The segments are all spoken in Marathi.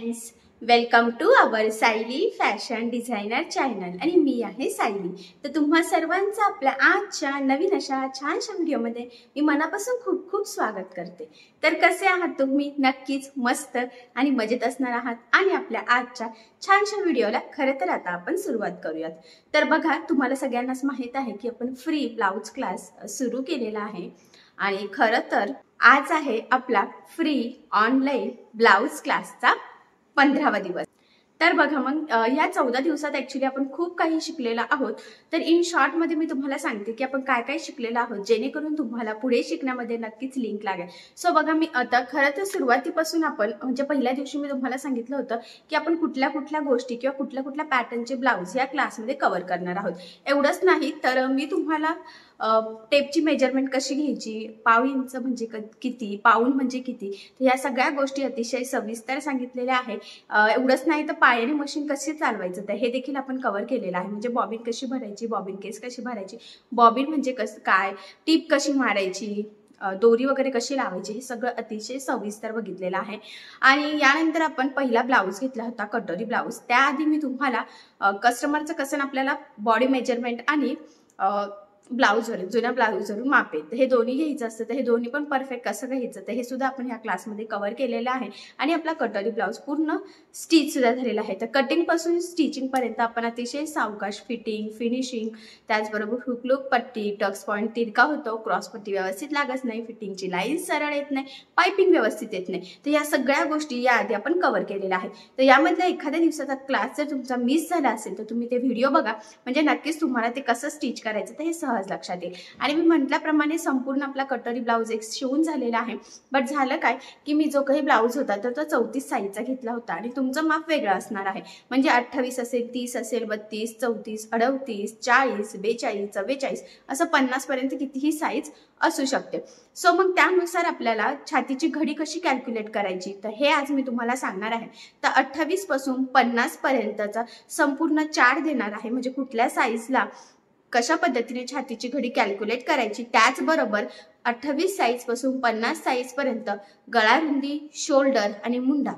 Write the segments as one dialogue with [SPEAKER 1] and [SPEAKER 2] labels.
[SPEAKER 1] Friends, welcome to our Sayali fashion designer channel आणि मी आहे सायली। तर तुम्हा सर्वांचं आपल्या आजच्या नवीन अशा छानशा व्हिडिओमध्ये मी मनापासून खूप खूप स्वागत करते। तर कसे आहात तुम्ही? नक्कीच मस्त आणि मजेत असणार आहात। आणि आपल्या आजच्या छानशा व्हिडिओला खरं तर आता आपण सुरुवात करूयात। तर बघा, तुम्हाला सगळ्यांनाच माहित आहे की आपण फ्री ब्लाउज क्लास सुरू केलेला आहे आणि खरं तर आज आहे आपला फ्री ऑनलाइन ब्लाउज क्लासचा 15वा दिवस। तर बघा, मग या 14 दिवसात ऍक्च्युली आपण खूप काही शिकलेलो आहोत। तर इन शॉर्ट मध्ये मी तुम्हाला सांगते की आपण काय काय शिकलेलो आहोत, जेणेकरून तुम्हाला पुढे शिकण्यामध्ये नक्कीच लिंक लागेल। सो बघा, मी आता खरं तर सुरुवातीपासून आपण म्हणजे पहिल्या दिवशी मी तुम्हाला सांगितलं होतं की आपण कुठल्या कुठल्या गोष्टी किंवा कुठल्या कुठल्या पॅटर्नचे ब्लाउज या क्लासमध्ये कव्हर करणार आहोत। एवढंच नाही तर मी तुम्हाला टेपची मेजरमेंट कशी घ्यायची, पाव इंच म्हणजे किती, पाऊण म्हणजे किती, तर या सगळ्या गोष्टी अतिशय सविस्तर सांगितलेल्या आहे। एवढंच नाही तर पायाने मशीन कशी चालवायचं तर हे देखील आपण कव्हर केलेलं आहे। म्हणजे बॉबिन कशी भरायची, बॉबिन केस कशी भरायची, बॉबिन म्हणजे कसं काय, टीप कशी मारायची, दोरी वगैरे कशी लावायची, हे सगळं अतिशय सविस्तर बघितलेलं आहे। आणि यानंतर आपण पहिला ब्लाऊज घेतला होता कटोरी ब्लाऊज। त्याआधी मी तुम्हाला कस्टमरचं कसं आपल्याला बॉडी मेजरमेंट आणि ब्लाऊजवर जुन्या ब्लाऊजवरून माप आहे, तर हे दोन्ही घ्यायचं असतं, तर हे दोन्ही पण परफेक्ट कसं घ्यायचं तर हे सुद्धा आपण ह्या क्लासमध्ये कव्हर केलेलं आहे। आणि आपला कटोरी ब्लाऊज पूर्ण स्टिच सुद्धा झालेला आहे। तर कटिंग पासून स्टिचिंग पर्यंत आपण अतिशय सावकाश फिटिंग, फिनिशिंग, त्याचबरोबर हुक लूक पट्टी, टक्स पॉईंट तिरका होतो, क्रॉस पट्टी व्यवस्थित लागत नाही, फिटिंगची लाईन सरळ येत नाही, पायपिंग व्यवस्थित येत नाही, तर या सगळ्या गोष्टी याआधी आपण कव्हर केलेल्या आहेत। तर यामधल्या एखाद्या दिवसाचा क्लास जर तुमचा मिस झाला असेल तर तुम्ही ते व्हिडिओ बघा, म्हणजे नक्कीच तुम्हाला ते कसं स्टिच करायचं तर हे सहज लक्षात येईल। आणि मी म्हटल्याप्रमाणे संपूर्ण आपला कटोरी ब्लाऊज एक शिवून झालेला आहे। बट झालं काय की मी जो काही ब्लाऊज होता तर तो 34 साईजचा घेतला होता आणि तुमचं माप वेगळं असणार आहे। म्हणजे 28 असेल, 30 असेल, 32, 34, 38, 40, 42, 44 असं 50 पर्यंत कितीही साईज असू शकते। सो मग त्यानुसार आपल्याला छातीची घडी कशी कॅल्क्युलेट करायची तर हे आज मी तुम्हाला सांगणार आहे। तर 28 पासून 50 पर्यंतचा संपूर्ण चार्ट देणार आहे, म्हणजे कुठल्या साईजला कशा पद्धतीने छातीची घडी कॅल्क्युलेट करायची, त्याचबरोबर 28 साईज पासून 50 साईज पर्यंत गळा रुंदी, शोल्डर आणि मुंडा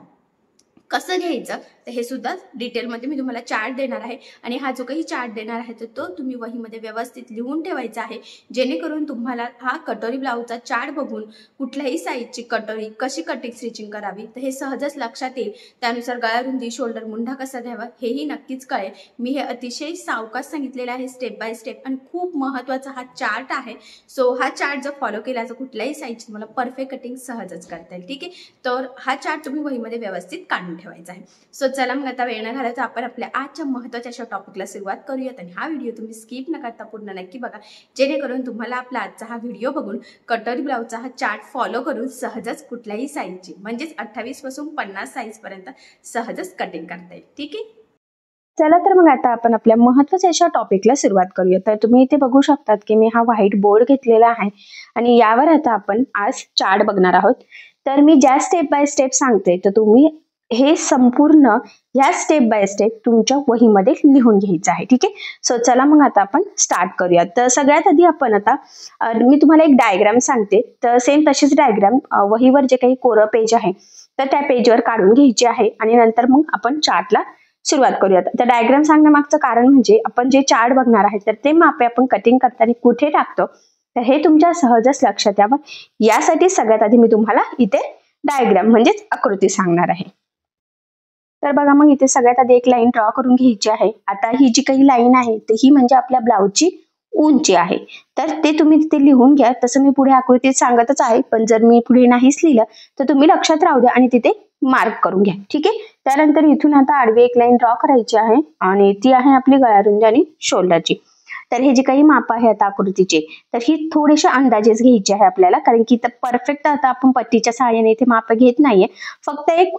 [SPEAKER 1] कसं घ्यायचं तर हे सुद्धा डिटेलमध्ये मी तुम्हाला चार्ट देणार आहे। आणि हा जो काही चार्ट देणार आहे तर तो तुम्ही वहीमध्ये व्यवस्थित लिहून ठेवायचा आहे, जेणेकरून तुम्हाला हा कटोरी ब्लाऊजचा चार्ट बघून कुठल्याही साईजची कटोरी कशी कटिंग स्टिचिंग करावी तर हे सहजच लक्षात येईल। त्यानुसार गळा रुंदी, शोल्डर, मुंडा कसा घ्यावा हेही नक्कीच कळेल। मी हे अतिशय सावकाश सांगितलेलं आहे, स्टेप बाय स्टेप, आणि खूप महत्त्वाचा हा चार्ट आहे। सो हा चार्ट जर फॉलो केला तर कुठल्याही साईजची तुम्हाला परफेक्ट कटिंग सहजच करता येईल। ठीक आहे, तर हा चार्ट तुम्ही वहीमध्ये व्यवस्थित काढून ठेवायचा आहे। सो चला मग आता वेळ न घालवता आपण आपल्या आजच्या महत्त्वाच्या अशा टॉपिकला सुरुवात करूयात। आणि हा व्हिडिओ तुम्ही स्किप न करता पूर्ण नक्की बघा, जेणेकरून तुम्हाला आपला आजचा हा व्हिडिओ बघून कटोरी ब्लाऊजचा हा चार्ट फॉलो करून सहजच कुठल्याही साईजची म्हणजेच 28 पासून 50 साईज पर्यंत सहजच कटिंग करता येईल। ठीक आहे,
[SPEAKER 2] चला तर मग आता आपण आपल्या महत्त्वाच्या अशा टॉपिकला सुरुवात करूया। तर तुम्ही इथे बघू शकतात की मी हा व्हाईट बोर्ड घेतलेला आहे आणि यावर आता आपण आज चार्ट बघणार आहोत। तर मी ज्या स्टेप बाय स्टेप सांगते तर तुम्ही हे संपूर्ण या स्टेप बाय स्टेप तुमच्या वहीमध्ये लिहून घ्यायचं आहे। ठीक आहे, सो चला मग आता आपण स्टार्ट करूया। तर सगळ्यात आधी आपण आता मी तुम्हाला एक डायग्राम सांगते, तर सेम तशीच डायग्राम वहीवर जे काही कोरं पेज आहे तर त्या पेजवर काढून घ्यायची आहे आणि नंतर मग आपण चार्टला सुरुवात करूयात। तर डायग्राम सांगण्यामागचं कारण म्हणजे आपण जे चार्ट बघणार आहे तर ते मापे आपण कटिंग करताना कुठे टाकतो तर हे तुमच्या सहजच लक्षात यावं, यासाठी सगळ्यात आधी मी तुम्हाला इथे डायग्राम म्हणजेच आकृती सांगणार आहे। तर बघा, मग इथे सगळ्यात आधी एक लाईन ड्रॉ करून घ्यायची आहे। आता ही जी काही लाईन आहे तर ही म्हणजे आपल्या ब्लाऊजची उंची आहे, तर ते तुम्ही तिथे लिहून घ्या। तसं मी पुढे आकृतीत सांगतच आहे, पण जर मी पुढे नाहीच लिहिलं तर तुम्ही लक्षात राहू द्या आणि तिथे मार्क करून घ्या। ठीक आहे, त्यानंतर इथून आता आडवी एक लाईन ड्रॉ करायची आहे आणि ती आहे आपली गळा रुंदी आणि शोल्डरची। तर हे जे काही माप आहे आता आकृतीचे तर ही थोडीशी अंदाजेच घ्यायची आहे आपल्याला, कारण की परफेक्ट आता आपण पट्टीच्या सहाय्याने इथे माप घेत नाहीये, फक्त एक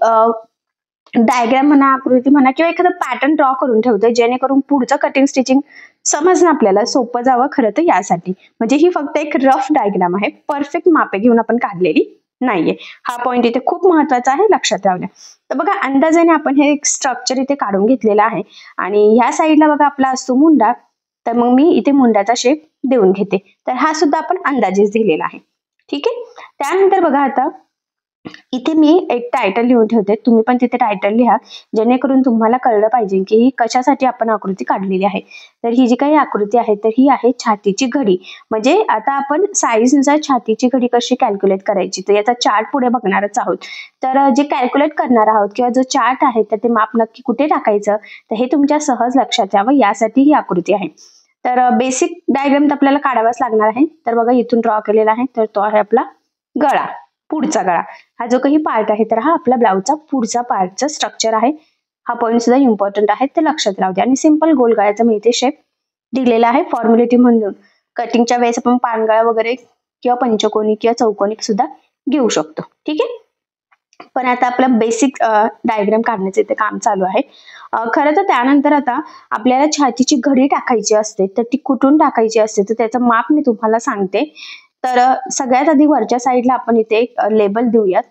[SPEAKER 2] डायग्राम म्हणा, आकृती म्हणा किंवा एखादा पॅटर्न ड्रॉ करून ठेवतोय, जेणेकरून पुढचं कटिंग स्टिचिंग समजणं आपल्याला सोपं जावं खरं तर यासाठी। म्हणजे ही फक्त एक रफ डायग्राम आहे, परफेक्ट मापे घेऊन आपण काढलेली नाहीये। हा पॉइंट इथे खूप महत्वाचा आहे, लक्षात राहू द्या। तर बघा, अंदाजाने आपण हे एक स्ट्रक्चर इथे काढून घेतलेलं आहे आणि ह्या साईडला बघा आपला असतो मुंडा, तर मग मी इथे मुंड्याचा शेप देऊन घेते। तर हा सुद्धा आपण अंदाजेच दिलेला आहे। ठीक आहे, त्यानंतर बघा आता इथे मी एक टायटल लिहून ठेवते, तुम्ही पण तिथे टायटल लिहा, जेणेकरून तुम्हाला कळलं पाहिजे की ही कशासाठी आपण आकृती काढलेली आहे. तर ही जी काही आकृती आहे तर ही आहे छातीची घडी. म्हणजे आता आपण साईजनुसार छातीची घडी कशी कॅल्क्युलेट करायची, तर याचा चार्ट पुढे बघणारच आहोत. तर जे कॅल्क्युलेट करणार आहोत किंवा जो चार्ट आहे तर ते माप नक्की कुठे टाकायचं, तर हे तुमच्या सहज लक्षात यावं यासाठी ही आकृती आहे. तर बेसिक डायग्राम तर आपल्याला काढावाच लागणार आहे. तर बघा इथून ड्रॉ केलेला आहे, तर तो आहे आपला गळा, पुढचा गळा. हा जो काही पार्ट आहे तर हा आपला ब्लाउजचा पुढचा पार्टचा स्ट्रक्चर आहे. हा पॉईंट सुद्धा इम्पॉर्टंट आहे, ते लक्षात राहू द्या. आणि सिंपल गोल गळ्याचा मी इथे शेप दिलेला आहे फॉर्म्युलेटिव्ह म्हणून. कटिंगच्या वेळेस आपण पानगळा वगैरे किंवा पंचकोनी किंवा चौकोनी सुद्धा घेऊ शकतो. ठीक आहे. पण आता आपलं बेसिक डायग्राम काढण्याचं इथे काम चालू आहे. खरं तर त्यानंतर आता आपल्याला छातीची घडी टाकायची असते, तर ती कुठून टाकायची असते तर त्याचं माप मी तुम्हाला सांगते. तर सगळ्यात आधी वरच्या साईडला आपण इथे एक लेबल देऊयात,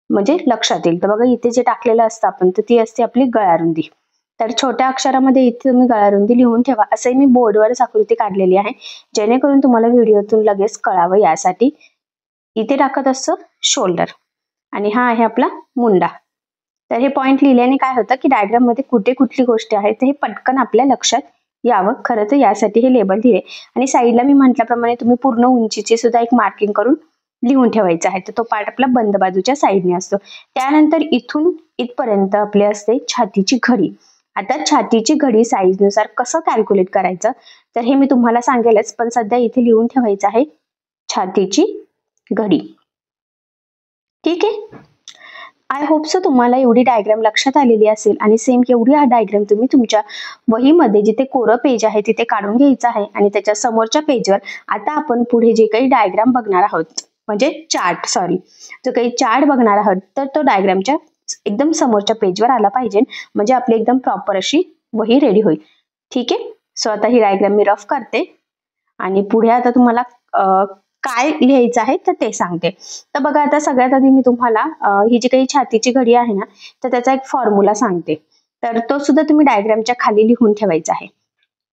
[SPEAKER 2] म्हणजे लक्षात येईल. तर बघा इथे जे टाकलेलं असतं आपण, तर ती असते आपली गळारुंदी. तर छोट्या अक्षरामध्ये इथे तुम्ही गळारुंदी लिहून ठेवा. असंही मी बोर्डवरच आकृती काढलेली आहे, जेणेकरून तुम्हाला व्हिडिओतून लगेच कळावं यासाठी. इथे टाकत असतो शोल्डर आणि हा आहे आपला मुंडा. तर हे पॉईंट लिहिल्याने काय होतं की डायग्राम मध्ये कुठे कुठली गोष्टी आहेत ते हे पटकन आपल्या लक्षात यावं. खरं तर यासाठी हे लेबल दिले. आणि साईडला मी म्हटल्याप्रमाणे तुम्ही पूर्ण उंचीची सुद्धा एक मार्किंग करून लिहून ठेवायचं आहे. तर तो पार्ट आपला बंद बाजूच्या साईडने असतो. त्यानंतर इथून इथपर्यंत आपली असते छातीची घडी. आता छातीची घडी साईजनुसार कसं कॅल्क्युलेट करायचं तर हे मी तुम्हाला सांगेलच, पण सध्या इथे लिहून ठेवायचं आहे छातीची घडी. ठीक आहे. आय होप सो तुम्हाला एवढी डायग्राम लक्षात आलेली असेल. आणि सेम एवढी हा डायग्राम तुम्ही तुमच्या वहीमध्ये जिथे कोरं पेज आहे तिथे काढून घ्यायचं आहे. आणि त्याच्या समोरच्या पेजवर आता आपण पुढे जे काही डायग्राम बघणार आहोत, म्हणजे जो काही चार्ट बघणार आहोत, तर तो डायग्रामच्या एकदम समोरच्या पेजवर आला पाहिजे, म्हणजे आपली एकदम प्रॉपर अशी वही रेडी होईल. ठीक आहे. सो आता ही डायग्राम मी रफ करते आणि पुढे आता तुम्हाला काय लिहायचं आहे तर ते सांगते. तर बघा आता सगळ्यात आधी मी तुम्हाला ही जी काही छातीची घडी आहे ना, तर त्याचा एक फॉर्म्युला सांगते. तर तो सुद्धा तुम्ही डायग्रामच्या खाली लिहून ठेवायचा आहे.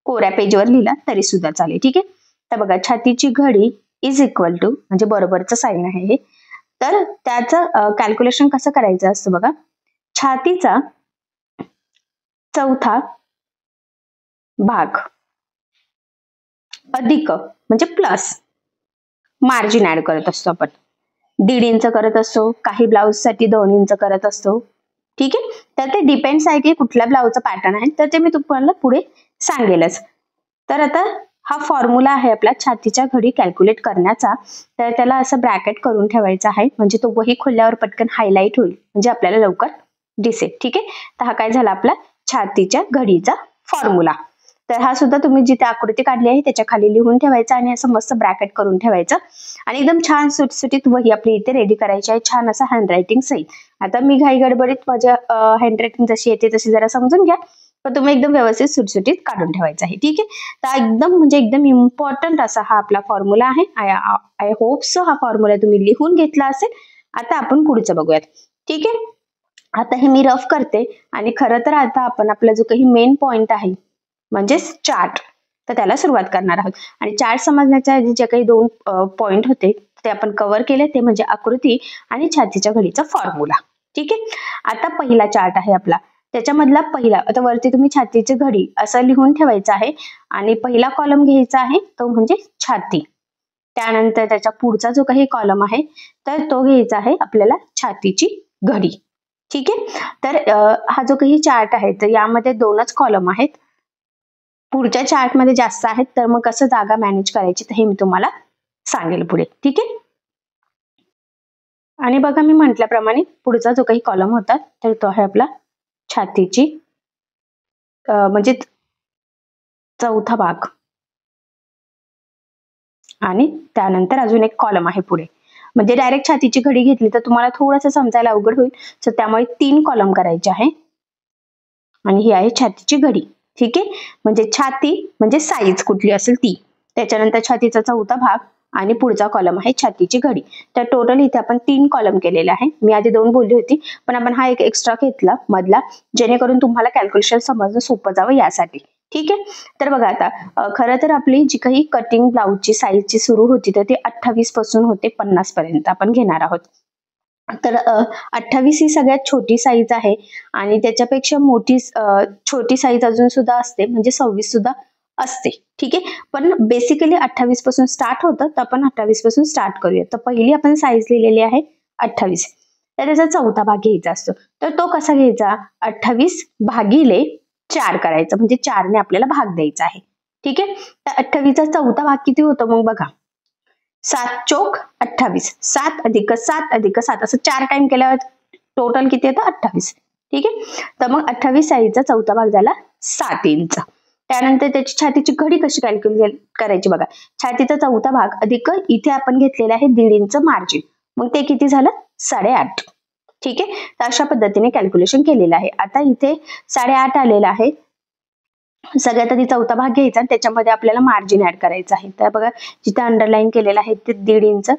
[SPEAKER 2] कोऱ्या पेजवर लिहिला तरी सुद्धा चालेल. ठीक आहे. तर बघा छातीची घडी इज इक्वल टू, म्हणजे बरोबरचं साईन आहे हे. तर त्याचं कॅल्क्युलेशन कसं करायचं असतं बघा. छातीचा चौथा भाग अधिक, म्हणजे प्लस मार्जिन ऍड करत असतो आपण. 1.5 इंच करत असतो, काही ब्लाउज साठी 2 इंच करत असतो. ठीक आहे. तर ते डिपेंड्स आहे की कुठल्या ब्लाउजचा पॅटर्न आहे, तर ते मी तुम्हाला पुढे सांगेलच. तर आता हा फॉर्म्युला आहे आपला छातीच्या घडी कॅल्क्युलेट करण्याचा. तर त्याला असं ब्रॅकेट करून ठेवायचा आहे, म्हणजे तो वही खोलल्यावर पटकन हायलाइट होईल, म्हणजे आपल्याला लवकर दिसेल. ठीक आहे. तर हा काय झाला आपला छातीच्या घडीचा फॉर्म्युला. तर हा सुद्धा तुम्ही जिथे आकृती काढली आहे त्याच्या खाली लिहून ठेवायचा आणि असं मस्त ब्रॅकेट करून ठेवायचं. आणि एकदम छान सुटसुटीत वही आपली इथे रेडी करायची आहे, छान असं हँडरायटिंग सहित. आता मी घाई गडबडीत माझ्या हँडरायटिंग जशी येते तशी जरा समजून घ्या, पण तुम्ही एकदम व्यवस्थित सुटसुटीत काढून ठेवायचं आहे. ठीक आहे. तर एकदम इम्पॉर्टंट असा हा आपला फॉर्म्युला आहे. आय होप सो हा फॉर्म्युला तुम्ही लिहून घेतला असेल. आता आपण पुढचं बघूयात. ठीक आहे. आता हे मी रफ करते आणि खरं तर आता आपण आपला जो काही मेन पॉइंट आहे म्हणजेच चार्ट, तर त्याला सुरुवात करणार आहोत. आणि चार्ट समजण्याच्या आधी जे काही 2 पॉइंट होते ते आपण कव्हर केले, ते म्हणजे आकृती आणि छातीच्या घडीचा फॉर्म्युला. ठीक आहे. आता पहिला चार्ट आहे आपला, त्याच्यामधला पहिला, आता वरती तुम्ही छातीची घडी असं लिहून ठेवायचं आहे आणि पहिला कॉलम घ्यायचा आहे तो म्हणजे छाती. त्यानंतर त्याच्या पुढचा जो काही कॉलम आहे तर तो घ्यायचा आहे आपल्याला छातीची घडी. ठीक आहे. तर हा जो काही चार्ट आहे तर यामध्ये 2च कॉलम आहेत. पुढच्या चार्ट मध्ये जास्त आहेत, तर मग कसं जागा मॅनेज करायची तर हे मी तुम्हाला सांगेल पुढे. ठीक आहे. आणि बघा मी म्हटल्याप्रमाणे पुढचा जो काही कॉलम होता तर तो आहे आपला छातीची म्हणजे चौथा भाग. आणि त्यानंतर अजून एक कॉलम आहे पुढे. म्हणजे डायरेक्ट छातीची घडी घेतली तर तुम्हाला थोडंसं समजायला अवघड होईल, सो त्यामुळे 3 कॉलम करायचे आहे. आणि ही आहे छातीची घडी. ठीक आहे. म्हणजे छाती म्हणजे साईज कुठली असेल ती, त्याच्यानंतर छातीचा चौथा भाग आणि पुढचा कॉलम आहे छातीची घडी. तर टोटल इथे आपण 3 कॉलम केलेले आहे. मी आधी 2 बोलली होती, पण आपण हा एक एक्स्ट्रा घेतला मधला, जेणेकरून तुम्हाला कॅल्क्युलेशन समजणं सोपं जावं यासाठी. ठीक आहे. तर बघा आता खरं तर आपली जी काही कटिंग ब्लाउजची साईजची सुरू होती तर ती 28 पासून होते 50 पर्यंत आपण घेणार आहोत. तर 28 ही सगळ्यात छोटी साईज आहे आणि त्याच्यापेक्षा छोटी साईज अजून सुद्धा असते, म्हणजे 26 सुद्धा असते. ठीक आहे, पण बेसिकली 28 पासून स्टार्ट होतं, तर आपण 28 पासून स्टार्ट करूया. तर पहिली आपण साईज लिहिलेली आहे 28. तर त्याचा चौथा भाग घ्यायचा असतो. तर तो कसा घ्यायचा? 28 भागिले 4 करायचं, म्हणजे 4 ने आपल्याला भाग द्यायचा आहे. ठीक आहे, तर 28चा चौथा भाग किती होतो मग बघा. 7 चोक 28, 7 अधिक 7 अधिक 7 असं 4 टाइम केल्यावर टोटल किती येतं? 28. ठीक आहे, तर मग 28 साईजचा चौथा भाग झाला 7 इंच. त्यानंतर त्याची छातीची घडी कशी कॅल्क्युलेट करायची बघा. छातीचा चौथा भाग अधिक इथे आपण घेतलेला आहे 1.5 इंच मार्जिन, मग ते किती झालं? 8.5. ठीक आहे, तर अशा पद्धतीने कॅल्क्युलेशन केलेलं आहे. आता इथे 8.5 आलेला आहे. सगळ्यात आधी चौथा भाग घ्यायचा आणि त्याच्यामध्ये आपल्याला मार्जिन ऍड करायचं आहे. तर बघा जिथे अंडरलाईन केलेलं आहे ते 1.5 इंच,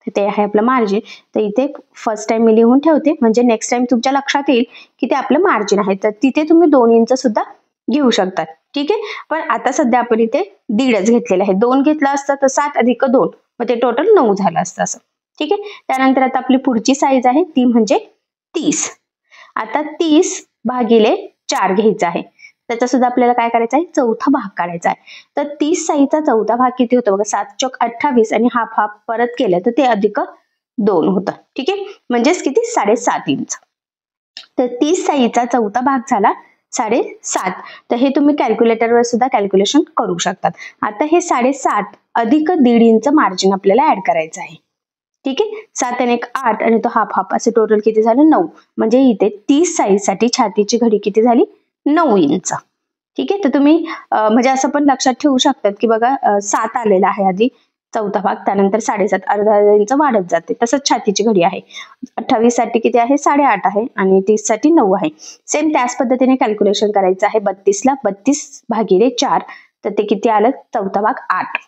[SPEAKER 2] ते आहे आपलं मार्जिन. तर इथे फर्स्ट टाइम मी लिहून ठेवते, म्हणजे नेक्स्ट टाइम तुमच्या लक्षात येईल की ते आपलं मार्जिन आहे. तर तिथे तुम्ही 2 इंच सुद्धा घेऊ शकतात. ठीक आहे, पण आता सध्या आपण इथे 1.5च घेतलेलं आहे. 2 घेतला असता तर 7 अधिक 2, मग ते टोटल 9 झालं असतं असं. ठीक आहे, त्यानंतर आता आपली पुढची साईज आहे ती म्हणजे 30. आता 30 भागिले 4 घ्यायचा आहे. त्याचा सुद्धा आपल्याला काय करायचं आहे? चौथा भाग काढायचा आहे. तर 30 साईजचा चौथा भाग किती होतो बघा. 7 चोक 28 आणि हाफ परत केलं तर ते अधिक 2 होतं. ठीक आहे, म्हणजेच किती? 7.5 इंच. तर 30 साईजचा चौथा भाग झाला 7.5. तर हे तुम्ही कॅल्क्युलेटरवर सुद्धा कॅल्क्युलेशन करू शकतात. आता हे 7.5 अधिक 1.5 इंच मार्जिन आपल्याला ऍड करायचं आहे. ठीक आहे, 7 आणि 1 8 आणि तो हाफ असे टोटल किती झालं? 9. म्हणजे इथे 30 साईज साठी छातीची घडी किती झाली? 9 इंच. ठीक आहे, तर तुम्ही म्हणजे असं पण लक्षात ठेवू शकतात की बघा 7 आलेला आहे आधी चौथा भाग, त्यानंतर 7.5 अर्धा इंच वाढत जाते. तसंच छातीची घडी आहे. 28 साठी किती आहे? 8.5 आहे आणि 30 साठी 9 आहे. सेम त्याच पद्धतीने कॅल्क्युलेशन करायचं आहे. 32 ला 32 भागिले 4, तर ते किती आलं? चौथा भाग 8.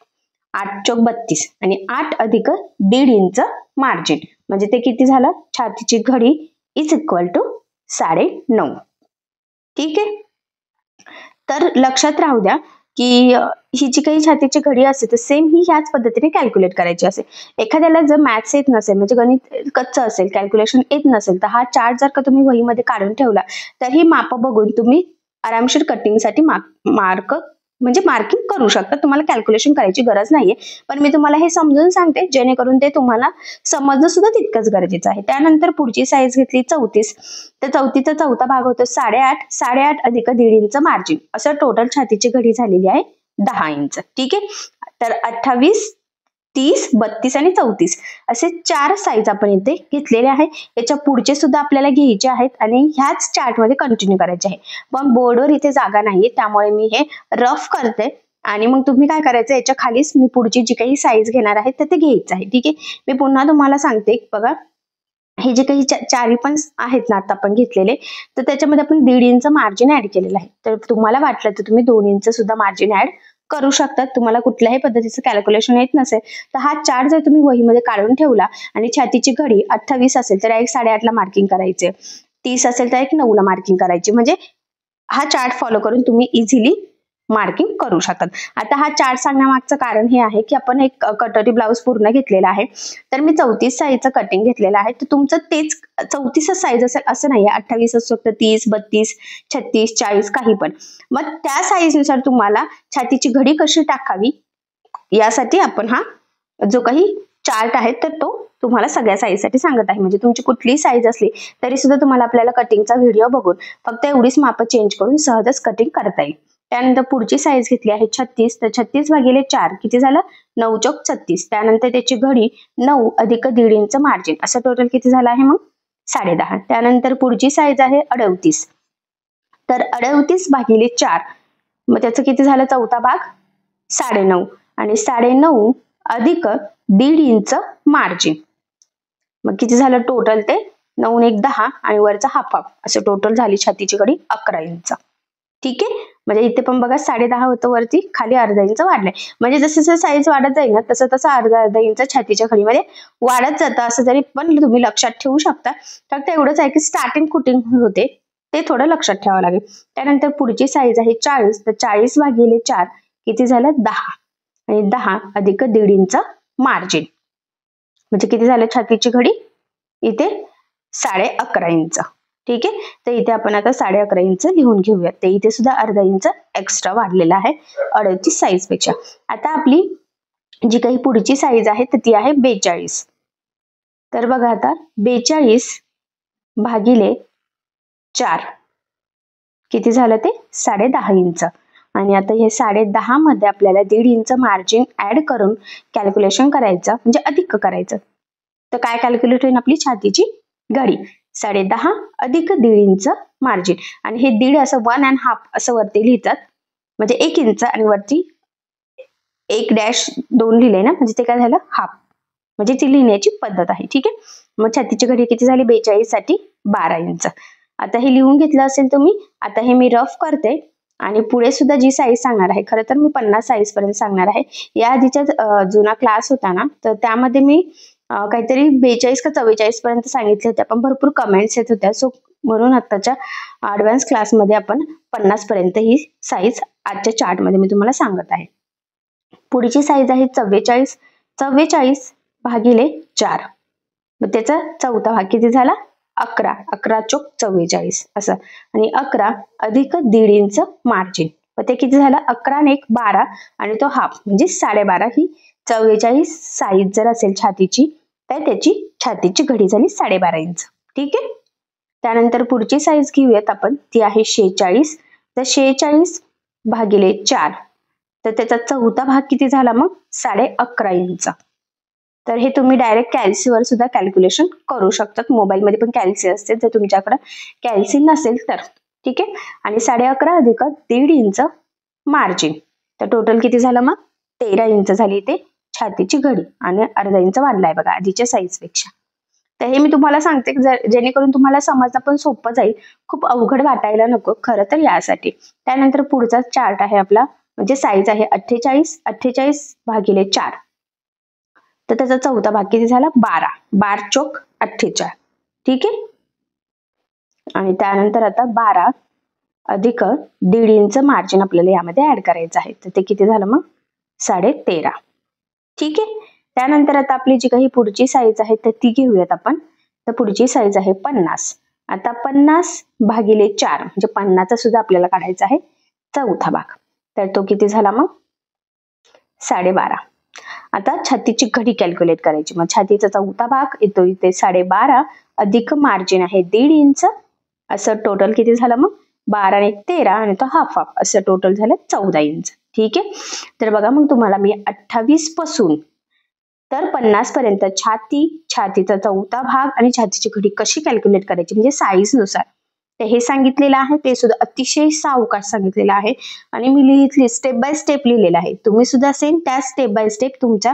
[SPEAKER 2] 8 चोक 32 आणि 8 अधिक 1.5 इंच मार्जिन, म्हणजे ते किती झालं? छातीची घडी इज इक्वल टू 9.5. ठीक आहे, तर लक्षात राहू द्या की ही जी काही छातीची घडी असते तर सेम ही ह्याच पद्धतीने कॅल्क्युलेट करायची असेल. एखाद्याला जर मॅथ्स येत नसेल, म्हणजे गणित कच्चं असेल, कॅल्क्युलेशन येत नसेल, तर हा चार्ट जर का तुम्ही वहीमध्ये काढून ठेवला तर ही मापं बघून तुम्ही आरामशीर कटिंगसाठी मार्किंग करू शकता. तुम्हाला कॅल्क्युलेशन करायची गरज नाहीये, पण मी तुम्हाला हे समजून सांगते जेणेकरून ते तुम्हाला समजणं सुद्धा तितकंच गरजेचं आहे. त्यानंतर पुढची साईज घेतली 34. तर 34चा चौथा भाग होतो 8.5. 8.5 अधिक 1.5 इंच मार्जिन, असं टोटल छातीची घडी झालेली आहे 10 इंच. ठीक आहे, तर 28 30 32 आणि 34 असे 4 साईज आपण इथे घेतलेले आहे. याच्या पुढचे सुद्धा आपल्याला घ्यायचे आहेत आणि ह्याच चार्ट मध्ये कंटिन्यू करायचे आहे. पण बोर्डवर इथे जागा नाहीये, त्यामुळे मी हे रफ करते आणि मग तुम्ही काय करायचं, याच्या खालीच मी पुढची जी काही साईज घेणार आहे तर ते घ्यायचं आहे. ठीक आहे, मी पुन्हा तुम्हाला सांगते बघा. हे जे काही चारी पण आहेत ना आता आपण घेतलेले, तर त्याच्यामध्ये आपण 1.5 इंच मार्जिन ऍड केलेलं आहे. तर तुम्हाला वाटलं तर तुम्ही 2 इंच सुद्धा मार्जिन ऍड करू शकतात. तुम्हाला कुठल्याही पद्धतीचं कॅल्क्युलेशन येत नसेल तर हा चार्ट जर तुम्ही वहीमध्ये काढून ठेवला आणि छातीची घडी 28 असेल तर एक 8.5 ला मार्किंग करायचे, 30 असेल तर एक 9 ला मार्किंग करायची, म्हणजे हा चार्ट फॉलो करून तुम्ही इझिली मार्किंग करू शकतात. आता हा चार्ट सांगण्यामागचं कारण हे आहे की आपण एक कटोरी ब्लाउज पूर्ण घेतलेला आहे, तर मी 34 साईजचं कटिंग घेतलेलं आहे. तर तुमचं तेच 34 साईज असेल असं नाहीये, 28 असू शकतं, 30 32 36 40 काही पण. मग त्या साईजनुसार तुम्हाला छातीची घडी कशी टाकावी यासाठी आपण हा जो काही चार्ट आहे तर तो तुम्हाला सगळ्या साईजसाठी सांगत आहे. म्हणजे तुमची कुठलीही साईज असली तरी सुद्धा तुम्हाला आपल्याला कटिंगचा व्हिडिओ बघून फक्त एवढीच मापं चेंज करून सहजच कटिंग करता येईल. त्यानंतर पुढची साईज घेतली आहे 36. तर 36 भागिले 4 किती झालं? 9 चोक 36. त्यानंतर त्याची घडी 9 अधिक 1.5 इंच मार्जिन, असं टोटल किती झालं आहे मग? 10.5. त्यानंतर पुढची साईज आहे 38. तर 38 भागिले 4, मग त्याचं किती झालं? चौथा भाग 9.5 आणि 9.5 अधिक 1.5 इंच मार्जिन, मग किती झालं टोटल? ते 9 1 10 आणि वरचा हाफ असं टोटल झाली छातीची घडी 11 इंच. ठीक आहे, म्हणजे इथे पण बघा 10.5 होतं वरती, खाली अर्धा इंच वाढलंय. म्हणजे जसं जसं साईज वाढत जाईल ना तसं तसं अर्धा इंच छातीच्या घडीमध्ये वाढत जातं, असं जरी पण तुम्ही लक्षात ठेवू शकता. फक्त एवढंच आहे की स्टार्टिंग कुटिंग होते ते थोडं लक्षात ठेवावं लागेल. त्यानंतर पुढची साईज आहे 40. तर 40 भागिले 4 किती झालं? 10 आणि 10 अधिक 1.5 इंच मार्जिन, म्हणजे किती झालं छातीची घडी? इथे 11.5 इंच. ठीक आहे, तर इथे आपण आता 11.5 इंच लिहून घेऊयात. ते इथे सुद्धा अर्धा इंच एक्स्ट्रा वाढलेला आहे अडलची साईज पेक्षा. आता आपली जी काही पुढची साईज आहे तर ती आहे 42. तर बघा आता 42 भागिले 4 किती झालं ते 10.5 इंच. आणि आता हे 10.5 मध्ये आपल्याला 1.5 इंच मार्जिन ऍड करून कॅल्क्युलेशन करायचं, म्हणजे अधिक करायचं. तर काय कॅल्क्युलेट होईल आपली छातीची घडी. 10.5 अधिक 1.5 इंच मार्जिन. आणि हे 1.5 असं 1.5 असं वरती लिहितात, म्हणजे 1 इंच आणि वरती 1-2 लिहिले ना, म्हणजे ते काय झालं हाफ, म्हणजे ती लिहिण्याची पद्धत आहे. ठीक आहे, मग छातीची घडी किती झाली 42 साठी 12 इंच. आता हे लिहून घेतलं असेल तुम्ही. आता हे मी रफ करते आणि पुढे सुद्धा जी साईज सांगणार आहे, खरं तर मी 50 साईज पर्यंत सांगणार आहे. या आधीचा जुना क्लास होता ना, तर त्यामध्ये मी काहीतरी 42 का 44 पर्यंत सांगितले होते, पण भरपूर कमेंट्स येत होत्या. सो म्हणून आताच्या ऍडव्हान्स क्लासमध्ये आपण 50 पर्यंत ही साईज आजच्या चार्टमध्ये मी तुम्हाला सांगत आहे. पुढची साईज आहे 44. 44 भागिले 4, मग त्याचा चौथा भाग किती झाला 11. 11 चोक 44 असं. आणि 11 अधिक 1.5 इंच मार्जिन, मग ते किती झालं 11 आणि 1 12 आणि तो हाफ, म्हणजे 12.5. ही 44 साईज जर असेल छातीची तर त्याची छातीची घडी झाली 12.5 इंच. ठीक आहे, त्यानंतर पुढची साईज घेऊयात आपण, ती आहे 46. तर 46 भागिले 4, तर त्याचा चौथा भाग किती झाला मग 11.5 इंच. तर हे तुम्ही डायरेक्ट कॅल्सीवर सुद्धा कॅल्क्युलेशन करू शकतात. मोबाईलमध्ये पण कॅल्सी असते, जर तुमच्याकडे कॅल्सी नसेल तर. ठीक आहे, आणि 11.5 अधिक 1.5 इंच मार्जिन, तर टोटल किती झालं मग 13 इंच झाली ते छातीची घडी. आणि अर्धा इंच वाढलाय बघा आधीच्या साईज पेक्षा. तर हे मी तुम्हाला सांगते जेणेकरून तुम्हाला समजणं पण सोपं जाईल, खूप अवघड वाटायला नको खरं तर यासाठी. त्यानंतर पुढचा चार्ट आहे आपला, म्हणजे साईज आहे 48. 48 भागिले 4, तर त्याचा चौथा भाग किती झाला 12. 12 चोक 48. ठीक आहे, आणि त्यानंतर आता 12 अधिक 1.5 इंच मार्जिन आपल्याला यामध्ये ऍड करायचं आहे, तर ते किती झालं मग 13.5. ठीक आहे, त्यानंतर आता आपली जी काही पुढची साईज आहे तर ती घेऊयात आपण. तर पुढची साईज आहे 50. आता 50 भागिले 4, म्हणजे 50चा सुद्धा आपल्याला काढायचा आहे चौथा भाग, तर तो किती झाला मग 12.5. आता छातीची घडी कॅल्क्युलेट करायची. मग छातीचा चौथा भाग येतो इथे 12.5 अधिक मार्जिन आहे 1.5 इंच, असं टोटल किती झालं मग 12 आणि 13 आणि तो हाफ हाफ, असं टोटल झालं 14 इंच. ठीक आहे, तर बघा मग तुम्हाला मी 28 पासून तर 50 पर्यंत छातीचा चौथा भाग आणि छातीची घडी कशी कॅल्क्युलेट करायची, म्हणजे साईज नुसार, तर हे सांगितलेलं आहे. ते सुद्धा अतिशय सावकाश सांगितलेलं आहे आणि मी लिहितली स्टेप बाय स्टेप लिहिलेलं आहे. तुम्ही सुद्धा सेम त्या स्टेप बाय स्टेप तुमच्या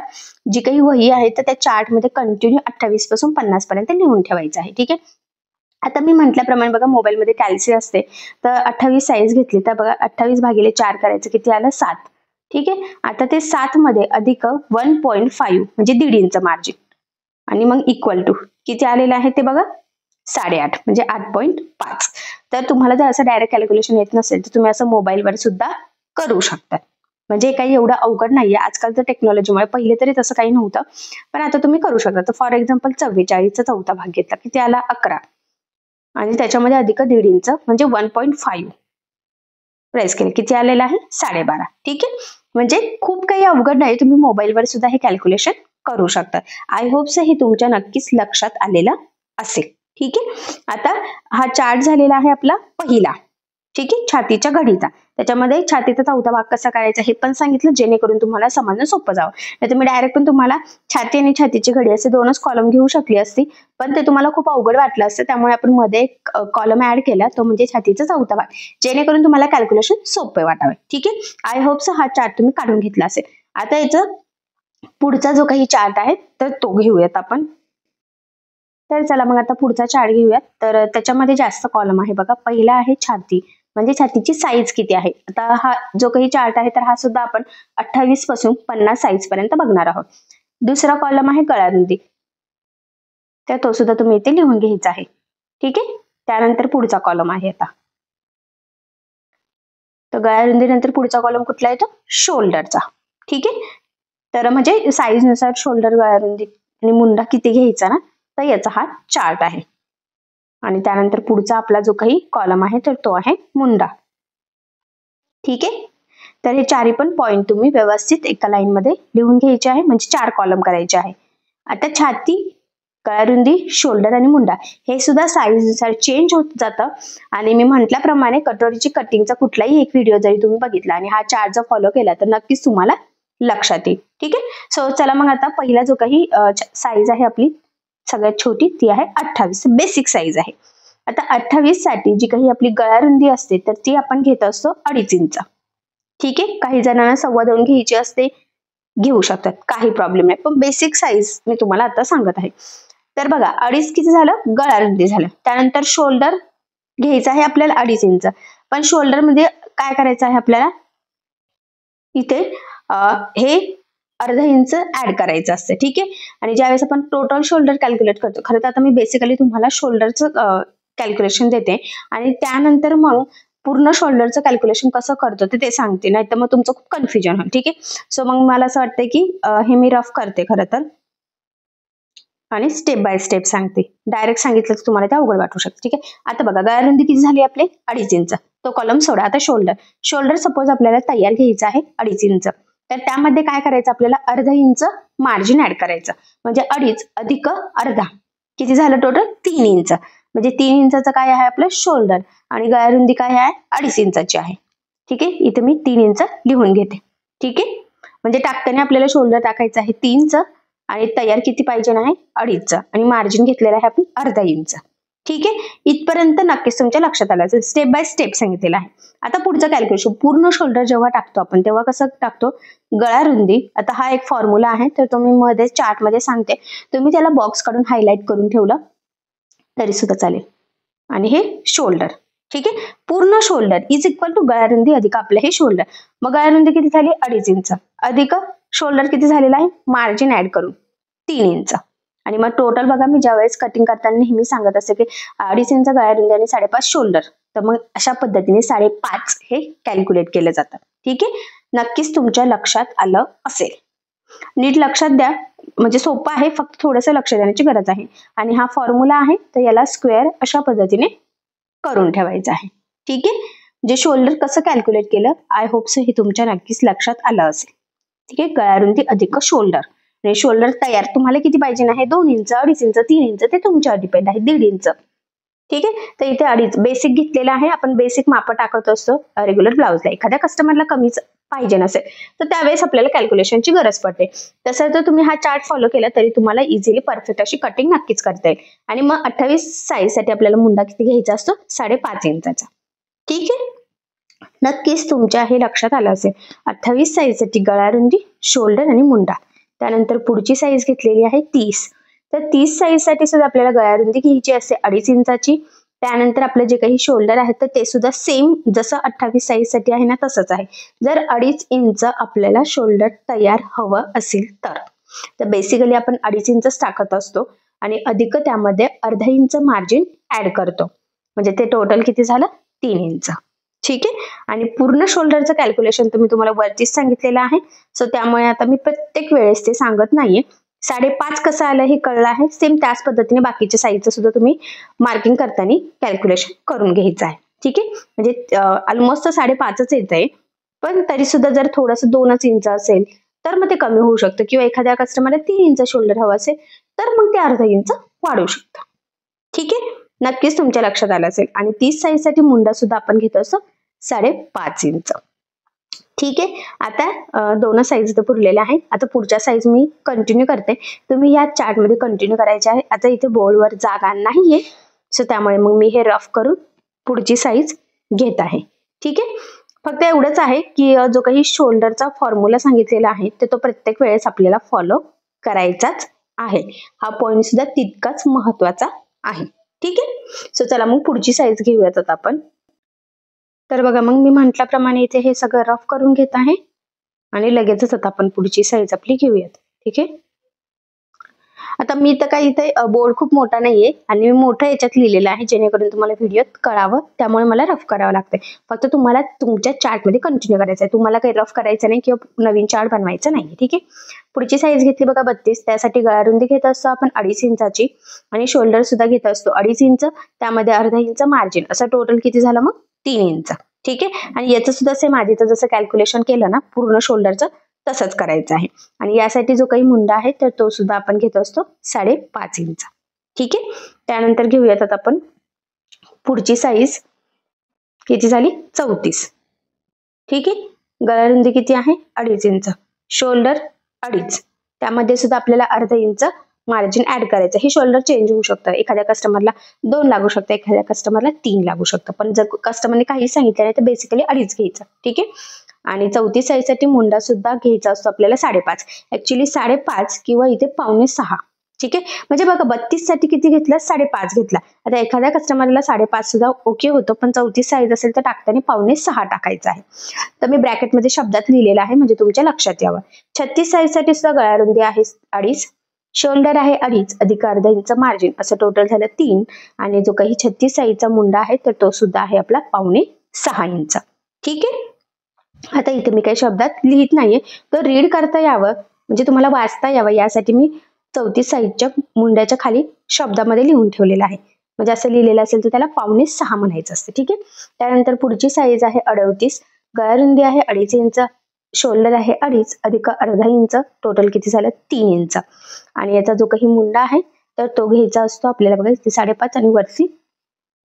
[SPEAKER 2] जी काही वही आहे तर त्या चार्टमध्ये कंटिन्यू 28 पासून 50 पर्यंत लिहून ठेवायचं आहे. ठीक आहे, आता मी म्हटल्याप्रमाणे बघा मोबाईलमध्ये कॅल्सी असते, तर 28 साईज घेतली तर बघा 28 भागिले 4 करायचं, किती आलं 7. ठीक आहे, आता ते 7 मध्ये अधिक 1.5 म्हणजे 1.5 इंच मार्जिन, आणि मग इक्वल टू किती आलेलं आहे ते बघा 8.5 म्हणजे 8.5. तर तुम्हाला जर असं डायरेक्ट कॅल्क्युलेशन येत नसेल तर तुम्ही असं मोबाईलवर सुद्धा करू शकता, म्हणजे काही एवढं अवघड नाहीये आजकालच्या टेक्नॉलॉजीमुळे. पहिले तरी तसं काही नव्हतं, पण आता तुम्ही करू शकता. तर फॉर एक्झाम्पल 44चा चौथा भाग घेतला, किती आला 11, आणि त्याच्यामध्ये अधिक 1.5 इंच म्हणजे 1.5 प्रेस केले, किती आलेलं आहे 12.5. ठीक आहे, म्हणजे खूप काही अवघड नाही, तुम्ही मोबाईलवर सुद्धा हे कॅल्क्युलेशन करू शकता. आय होप हे तुमच्या नक्कीच लक्षात आलेलं असेल. ठीक आहे, आता हा चार्ट झालेला आहे आपला पहिला. ठीक आहे, छातीच्या घडीचा. त्याच्यामध्ये छातीचा चौथा भाग कसा करायचा हे पण सांगितलं, जेणेकरून तुम्हाला समजणं सोपं जावं. नाही तुम्ही डायरेक्ट पण तुम्हाला छाती आणि छातीची घडी असे दोनच कॉलम घेऊ शकली असती, पण ते तुम्हाला खूप अवघड वाटलं असतं. त्यामुळे आपण मध्ये एक कॉलम ऍड केला, तो म्हणजे छातीचा चौथा भाग, जेणेकरून तुम्हाला कॅल्क्युलेशन सोपे वाटावे. ठीक आहे, आय होप हा चार्ट तुम्ही काढून घेतला असेल. आता याचं पुढचा जो काही चार्ट आहे तर तो घेऊयात आपण. तर चला मग आता पुढचा चार्ट घेऊयात. तर त्याच्यामध्ये जास्त कॉलम आहे बघा. पहिला आहे छाती, म्हणजे छातीची साईज किती आहे. आता हा जो काही चार्ट आहे तर हा सुद्धा आपण 28 पासून 50 साईज पर्यंत बघणार आहोत. दुसरा कॉलम आहे गळारुंदी, तर तो सुद्धा तुम्ही इथे लिहून घ्यायचा आहे. ठीक आहे, त्यानंतर पुढचा कॉलम आहे आता. तर गळारुंदी नंतर पुढचा कॉलम कुठला येतो शोल्डरचा. ठीक आहे, तर म्हणजे साईज नुसार शोल्डर, गळारुंदी आणि मुंडा किती घ्यायचा ना, तर याचा हा चार्ट आहे. आणि त्यानंतर पुढचा आपला जो काही कॉलम आहे तर तो आहे मुंडा. ठीक आहे. तर हे चारही पण पॉइंट तुम्ही व्यवस्थित एका लाईन मध्ये लिहून घ्यायचे आहे, म्हणजे 4 कॉलम करायचे आहे. आता छाती, गळारुंदी, शोल्डर आणि मुंडा हे सुद्धा साईजनुसार चेंज होत जातं. आणि मी म्हटल्याप्रमाणे कटोरीची कटिंगचा कुठलाही एक व्हिडिओ जरी तुम्ही बघितला आणि हा चार्ट जर फॉलो केला तर नक्कीच तुम्हाला लक्षात येईल. ठीक आहे. सो चला मग आता पहिला जो काही साईज आहे आपली सगळ्यात छोटी ती आहे 28, बेसिक साईज आहे. आता 28 साठी जी काही आपली गळारुंदी असते तर ती आपण घेत असतो 2.5 इंच. ठीक आहे. काही जणांना 2.25 घ्यायची असते, घेऊ शकतात, काही प्रॉब्लेम नाही, पण बेसिक साईज मी तुम्हाला आता सांगत आहे. तर बघा 2.5 किती झालं, गळारुंदी झालं. त्यानंतर शोल्डर घ्यायचं आहे आपल्याला 2.5 इंच, पण शोल्डर मध्ये काय करायचं आहे आपल्याला, इथे हे अर्धा इंच ऍड करायचं असतं. ठीक आहे. आणि ज्यावेळेस आपण टोटल शोल्डर कॅल्क्युलेट करतो, खरं तर आता मी बेसिकली तुम्हाला शोल्डरचं कॅल्क्युलेशन देते आणि त्यानंतर मग पूर्ण शोल्डरचं कॅल्क्युलेशन कसं करतो ते सांगते, नाही तर मग तुमचं खूप कन्फ्युजन होईल. ठीक आहे. सो मग मला असं वाटतं की हे मी रफ करते खरं तर आणि स्टेप बाय स्टेप सांगते. डायरेक्ट सांगितलं तर तुम्हाला ते अवघड वाटू शकतं. ठीक आहे. आता बघा गळारुंदी किती झाली आपली 2.5 इंच, तो कॉलम सोडा. आता शोल्डर सपोज आपल्याला तयार घ्यायचा आहे 2.5 इंच, तर त्यामध्ये काय करायचं आपल्याला, अर्धा इंच मार्जिन ऍड करायचं, म्हणजे 2.5 अधिक अर्धा किती झालं टोटल 3 इंच. म्हणजे 3 इंचाचं काय आहे आपलं शोल्डर आणि गळारुंदी काय आहे 2.5 इंचाची आहे. ठीक आहे. इथे मी 3 इंच लिहून घेते. ठीक आहे. म्हणजे टाकताना आपल्याला शोल्डर टाकायचं आहे 3 इंच आणि तयार किती पाहिजे आहे 2.5 आणि मार्जिन घेतलेलं आहे आपण अर्धा इंच. ठीक आहे. इथपर्यंत नक्कीच तुमच्या लक्षात आलं असेल, स्टेप बाय स्टेप सांगितलेलं आहे. आता पुढचं कॅल्क्युलेशन, पूर्ण शोल्डर जेव्हा टाकतो आपण तेव्हा कसं टाकतो, गळारुंदी. आता हा एक फॉर्म्युला आहे, तर तुम्ही मध्ये चार्ट मध्ये सांगते, तुम्ही त्याला बॉक्स काढून हायलाइट करून ठेवलं तरी सुद्धा चालेल. आणि हे शोल्डर. ठीक आहे. पूर्ण शोल्डर इज इक्वल टू गळारुंदी अधिक आपलं हे शोल्डर. मग गळारुंदी किती झाली 2.5 इंच अधिक शोल्डर किती झालेला आहे, मार्जिन ऍड करून 3 इंच. आणि मग टोटल बघा, मी ज्यावेळेस कटिंग करताना नेहमी सांगत असते की 2.5 इंच गळारुंदी आणि 5.5 शोल्डर, तर मग अशा पद्धतीने 5.5 हे कॅल्क्युलेट केलं जातं. ठीक आहे. नक्कीच तुमच्या लक्षात आलं असेल. नीट लक्षात द्या, म्हणजे सोपं आहे, फक्त थोडंसं लक्ष देण्याची गरज आहे. आणि हा फॉर्म्युला आहे, तर याला स्क्वेअर अशा पद्धतीने करून ठेवायचं आहे. ठीक आहे. जे शोल्डर कसं कॅल्क्युलेट केलं, आय होप सो हे तुमच्या नक्कीच लक्षात आलं असेल. ठीक आहे. गळारुंदी अधिक शोल्डर, आणि शोल्डर तयार तुम्हाला किती पाहिजे आहे, 2 इंच 2.5 इंच 3 इंच ते तुमच्यावर डिपेंड आहे, 1.5 इंच. ठीक आहे. तर इथे 2.5 बेसिक घेतलेला आहे. आपण बेसिक माप टाकत असतो रेग्युलर ब्लाउजला. एखाद्या कस्टमरला कमीच पाहिजे नसेल तर त्यावेळेस आपल्याला कॅल्क्युलेशनची गरज पडते. तसं जर तुम्ही हा चार्ट फॉलो केला तरी तुम्हाला इझिली परफेक्ट अशी कटिंग नक्कीच करता येईल. आणि मग 28 साईज साठी आपल्याला मुंडा किती घ्यायचा असतो, 5.5 इंचाचा. ठीक आहे. नक्कीच तुमच्या हे लक्षात आलं असेल. 28 साईज साठी गळारुंदी, शोल्डर आणि मुंडा. त्यानंतर पुढची साईज घेतलेली आहे 30. तर 30 साईज साठी सुद्धा आपल्याला गळारुंदी घ्यायची असते 2.5 इंचाची. त्यानंतर आपलं जे काही शोल्डर आहे तर ते सुद्धा सेम जसं 28 साईज साठी आहे ना तसंच आहे. जर 2.5 इंच आपल्याला शोल्डर तयार हवं असेल तर बेसिकली आपण 2.5 इंच टाकत असतो आणि अधिक त्यामध्ये अर्धा इंच मार्जिन ऍड करतो, म्हणजे ते टोटल किती झालं 3 इंच. ठीक आहे. आणि पूर्ण शोल्डरचं कॅल्क्युलेशन तुम्ही तुम्हाला वरतीच सांगितलेलं आहे, सो त्यामुळे आता मी प्रत्येक वेळेस ते सांगत नाहीये. 5.5 कसं आलं हे कळलं आहे. सेम त्याच पद्धतीने बाकीच्या साईजचं सुद्धा तुम्ही मार्किंग करताना कॅल्क्युलेशन करून घ्यायचं आहे. ठीक आहे. म्हणजे ऑलमोस्ट 5.5च येत आहे, पण तरी सुद्धा जर थोडंसं 2 इंच असेल तर मग ते कमी होऊ शकतं, किंवा एखाद्या कस्टमरला 3 इंच शोल्डर हवं असेल तर मग ते अर्धा इंच वाढवू शकतं. ठीक आहे. नक्कीच तुमच्या लक्षात आलं असेल. आणि 30 साईज साठी मुंडा सुद्धा आपण घेत असतो 5.5 इंच. ठीक आहे. आता 2 साईज तर पुरलेल्या आहेत. आता पुढच्या साईज मी कंटिन्यू करते. तुम्ही या चार्ट मध्ये कंटिन्यू करायचे आहे. आता इथे बोर्डवर जागा नाहीये, सो त्यामुळे मग मी हे रफ करून पुढची साईज घेत आहे. ठीक आहे. फक्त एवढंच आहे की जो काही शोल्डरचा फॉर्म्युला सांगितलेला आहे तर तो प्रत्येक वेळेस आपल्याला फॉलो करायचाच आहे. हा पॉइंट सुद्धा तितकाच महत्वाचा आहे. ठीक आहे. सो चला मग पुढची साईज घेऊयात आता आपण. तर बघा, मग मी म्हटल्याप्रमाणे इथे हे सगळं रफ करून घेत आहे आणि लगेचच आता आपण पुढची साईज आपली घेऊयात. ठीक आहे. आता मी तर काही इथे बोर्ड खूप मोठा नाहीये आणि मी मोठं याच्यात लिहिलेलं आहे जेणेकरून तुम्हाला व्हिडिओत कळावं, त्यामुळे मला रफ करावं लागतंय. फक्त तुम्हाला तुमच्या चार्टमध्ये कंटिन्यू करायचं आहे, तुम्हाला काही रफ करायचं नाही किंवा नवीन चार्ट बनवायचा नाही. ठीक आहे. पुढची साईज घेतली बघा 32. त्यासाठी गळारुंदी घेत असतो आपण 2.5 इंचाची आणि शोल्डर सुद्धा घेत असतो 2.5 इंच, त्यामध्ये अर्धा इंच मार्जिन, असं टोटल किती झालं मग 3 इंच. ठीक आहे. आणि याचं सुद्धा सेम आधीचं जसं कॅल्क्युलेशन केलं ना पूर्ण शोल्डरचं तसंच करायचं आहे. आणि यासाठी जो काही मुंडा आहे तर तो सुद्धा आपण घेत असतो 5.5 इंच. ठीक आहे. त्यानंतर घेऊयात आता आपण पुढची साईज किती झाली 34. ठीक आहे. गळारुंदी किती आहे 2.5 इंच, शोल्डर 2.5, त्यामध्ये सुद्धा आपल्याला अर्धा इंच मार्जिन ऍड करायचं. हे शोल्डर चेंज होऊ शकतं, एखाद्या कस्टमरला 2 लागू शकतं, एखाद्या कस्टमरला 3 लागू शकतं, पण जर कस्टमरने काही सांगितलं नाही तर बेसिकली 2.5 घ्यायचं. ठीक आहे. आणि 34 साईज साठी मुंडा सुद्धा घ्यायचा असतो आपल्याला 5.5. ऍक्च्युली 5.5 किंवा इथे 5.25. ठीक आहे. म्हणजे बघा 32 साठी किती घेतला 5.5 घेतला. आता एखाद्या कस्टमरला 5.5 सुद्धा ओके होतं, पण 34 साईज असेल तर टाकताना 5.6 टाकायचं आहे. तर मी ब्रॅकेटमध्ये शब्दात लिहिलेलं आहे म्हणजे तुमच्या लक्षात यावं. 36 साईज साठी सुद्धा गळारुंदी आहे 2.5, शोल्डर आहे 2.5 अधिक अर्धा इंच मार्जिन, असं टोटल झालं 3. आणि जो काही 36 साईजचा मुंडा आहे तर तो सुद्धा आहे आपला 5.6 इंच. ठीक आहे. आता इथे मी काही शब्दात लिहित नाहीये, तर रीड करता यावं म्हणजे तुम्हाला वाचता यावं यासाठी मी 34 साईजच्या मुंड्याच्या खाली शब्दामध्ये लिहून ठेवलेलं आहे. म्हणजे असं लिहिलेलं असेल तर त्याला 5.6 म्हणायचं असतं. ठीक आहे. त्यानंतर पुढची साईज आहे 38, गळारुंदी आहे 2.5 इंच, शोल्डर आहे 2.5 अधिक अर्धा इंच, टोटल किती झालं 3 इंच. आणि याचा जो काही मुंडा आहे तर तो घ्यायचा असतो आपल्याला बघा 5.5 आणि वरती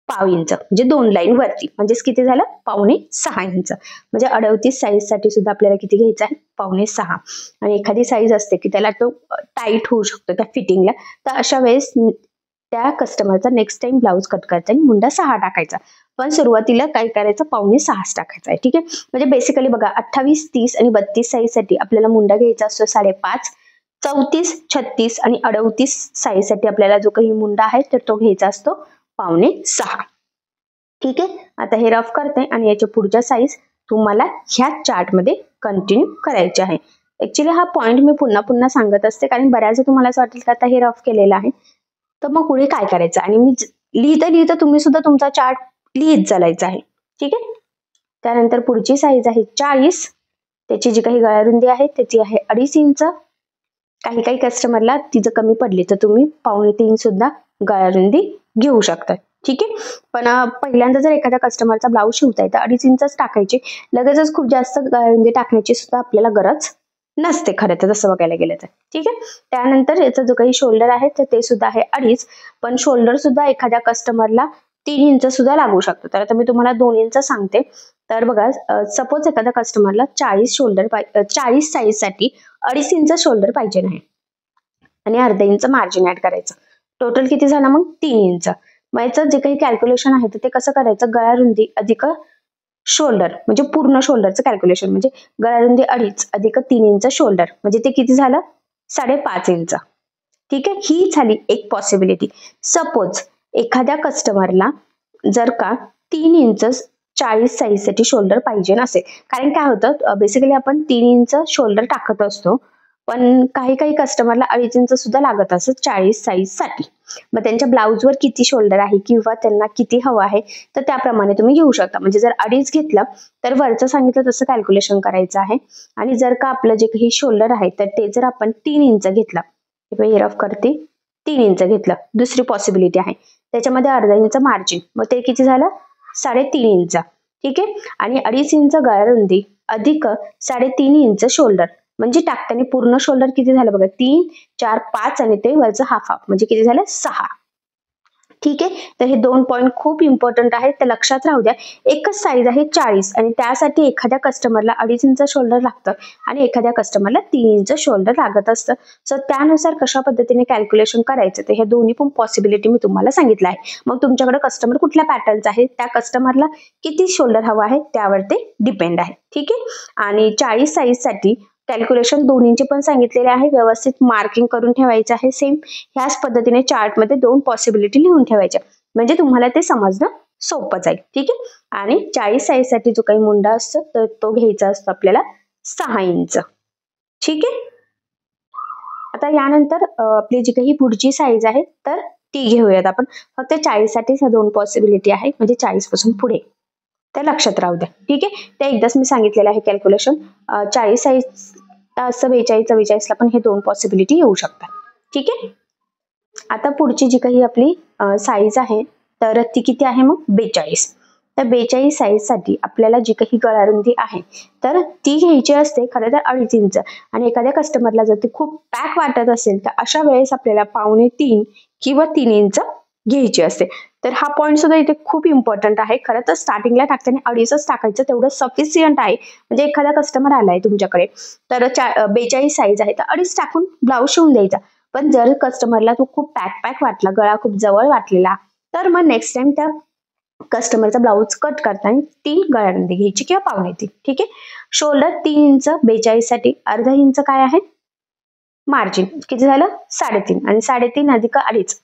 [SPEAKER 2] 0.5 इंच, म्हणजे 2 लाईन वरती, म्हणजेच किती झालं 5.6 इंच. म्हणजे 38 साईज साठी सुद्धा आपल्याला किती घ्यायचं आहे 5.6. आणि एखादी साईज असते की त्याला तो टाईट होऊ शकतो त्या फिटिंगला, तर अशा वेळेस त्या कस्टमरचा नेक्स्ट टाइम ब्लाऊज कट करताना मुंडा 6 टाकायचा, पण सुरुवातीला काय करायचं 5.6 टाकायचा आहे. ठीक आहे. म्हणजे बेसिकली बघा 28, 30 आणि 32 साईज साठी आपल्याला मुंडा घ्यायचा असतो 5.5, 34, 36 आणि 38 साईज साठी आपल्याला जो काही मुंडा आहे तर तो घ्यायचा असतो 5.6. ठीक आहे. आता हे रफ करते आणि याच्या पुढच्या साईज तुम्हाला ह्या चार्ट मध्ये कंटिन्यू करायचे आहे. ऍक्च्युली हा पॉइंट मी पुन्हा पुन्हा सांगत असते कारण बऱ्याचदा तुम्हाला असं वाटेल की आता हे रफ केलेलं आहे तर मग पुढे काय करायचं, आणि मी लिहिता तुम्ही सुद्धा तुमचा चार्ट लिहित चालायचा आहे. ठीक आहे. त्यानंतर पुढची साईज आहे 40, त्याची जी काही गळारुंदी आहे त्याची आहे 2.5 इंच. काही काही कस्टमरला तिचं कमी पडली तर तुम्ही 2.5 सुद्धा गळारुंदी घेऊ शकता. ठीक आहे. पण पहिल्यांदा जर एखाद्या कस्टमरचा ब्लाऊज शिवताय तर 2.5 इंचच टाकायचे, लगेचच खूप जास्त गळारुंदी टाकण्याची सुद्धा आपल्याला गरज नसते खरं तर तसं बघायला गेलं तर. ठीक आहे. त्यानंतर याचा जो काही शोल्डर आहे तर ते सुद्धा आहे 2.5, पण शोल्डर सुद्धा एखाद्या कस्टमरला 3 इंच सुद्धा लागू शकतो. तर आता मी तुम्हाला 2 इंच सांगते. तर बघा सपोज एखाद्या कस्टमरला 40 शोल्डर 40 साईज साठी 2.5 इंच शोल्डर पाहिजे नाही आणि अर्धा इंच मार्जिन ऍड करायचं, टोटल किती झालं मग 3 इंच. मग याचं जे काही कॅल्क्युलेशन आहे तर ते कसं करायचं, गळारुंदी अधिक शोल्डर म्हणजे पूर्ण शोल्डरचं कॅल्क्युलेशन, म्हणजे गळारुंदी 2.5 अधिक 3 इंच शोल्डर म्हणजे ते किती झालं 5.5 इंच. ठीक आहे. ही झाली एक पॉसिबिलिटी. सपोज एखाद्या कस्टमरला जर का 3 इंच 40 साईज साठी शोल्डर पाहिजे नसेल, कारण काय होतं बेसिकली आपण 3 इंच शोल्डर टाकत असतो, पण काही काही कस्टमरला 2.5 इंच सुद्धा लागत असत 40 साईज साठी. मग त्यांच्या ब्लाऊजवर किती शोल्डर आहे किंवा त्यांना किती हवं आहे तर त्याप्रमाणे तुम्ही घेऊ शकता. म्हणजे जर 2.5 घेतलं तर वरचं सांगितलं तसं कॅल्क्युलेशन करायचं आहे. आणि जर का आपलं जे काही शोल्डर आहे तर ते जर आपण 3 इंच घेतलं, हे रफ करते 3 इंच घेतलं, दुसरी पॉसिबिलिटी आहे त्याच्यामध्ये अर्धा इंच मार्जिन, मग ते किती झालं 3.5 इंच. ठीक आहे. आणि 2.5 इंच गळारुंदी अधिक 3.5 इंच शोल्डर म्हणजे टाकताना पूर्ण शोल्डर किती झालं बघा 3, 4, 5 आणि ते वरचं हाफ म्हणजे किती झालं 6. ठीक आहे. तर हे 2 पॉईंट खूप इम्पॉर्टंट आहेत, ते लक्षात राहू द्या. एकच साईज आहे 40 आणि त्यासाठी एखाद्या कस्टमरला 2.5 इंच शोल्डर लागतं आणि एखाद्या कस्टमरला 3 इंच शोल्डर लागत असतं. सो त्यानुसार कशा पद्धतीने कॅल्क्युलेशन करायचं ते हे दोन्ही पण पॉसिबिलिटी मी तुम्हाला सांगितलं आहे. मग तुमच्याकडे कस्टमर कुठल्या पॅटर्नचा आहे, त्या कस्टमरला किती शोल्डर हवा आहे त्यावर ते डिपेंड आहे. ठीक आहे. आणि 40 साईज साठी कॅल्क्युलेशन दोन्हीचे पण सांगितलेले आहे, व्यवस्थित मार्किंग करून ठेवायचं आहे. सेम ह्याच पद्धतीने चार्ट मध्ये 2 पॉसिबिलिटी लिहून ठेवायच्या म्हणजे तुम्हाला ते समजणं सोपं जाईल. ठीक आहे. आणि 40 साईज साठी जो काही मुंडा असतो तर तो घ्यायचा असतो आपल्याला 6 इंच. ठीक आहे. आता यानंतर आपली जी काही पुढची साईज आहे तर ती घेऊयात आपण. फक्त 40 साठीच ह्या 2 पॉसिबिलिटी आहे, म्हणजे 40 पासून पुढे. तर लक्षात राहू द्या. ठीक आहे, ते एकदाच मी सांगितलेलं आहे कॅल्क्युलेशन. 40 साईज असं 42 44 ला पण हे 2 पॉसिबिलिटी येऊ शकतात. ठीक आहे. आता पुढची जी काही आपली साईज आहे तर ती किती आहे मग 42. तर 42 साईज साठी आपल्याला जी काही गळारुंदी आहे तर ती घ्यायची असते खरं तर 2.5 इंच. आणि एखाद्या कस्टमरला जर ती खूप पॅक वाटत असेल तर अशा वेळेस आपल्याला 2.25 किंवा 3 इंच घ्यायची असते. तर हा पॉईंट सुद्धा इथे खूप इम्पॉर्टंट आहे. खरं तर स्टार्टिंगला टाकताना 2.5च टाकायचं, तेवढं सफिशियंट आहे. म्हणजे एखादा कस्टमर आलाय तुमच्याकडे तर 42 साईज आहे तर 2.5 टाकून ब्लाऊज शिवून द्यायचा. पण जर कस्टमरला तो खूप पॅक वाटला, गळा खूप जवळ वाटलेला, तर मग नेक्स्ट टाइम त्या कस्टमरचा ब्लाऊज कट करताना 3 गळारुंदी घ्यायची किंवा 2.25. ठीक आहे. शोल्डर 3 इंच 42 साठी, अर्धा इंच काय आहे मार्जिन, किती झालं 3.5. आणि 3.5 अधिक 2.5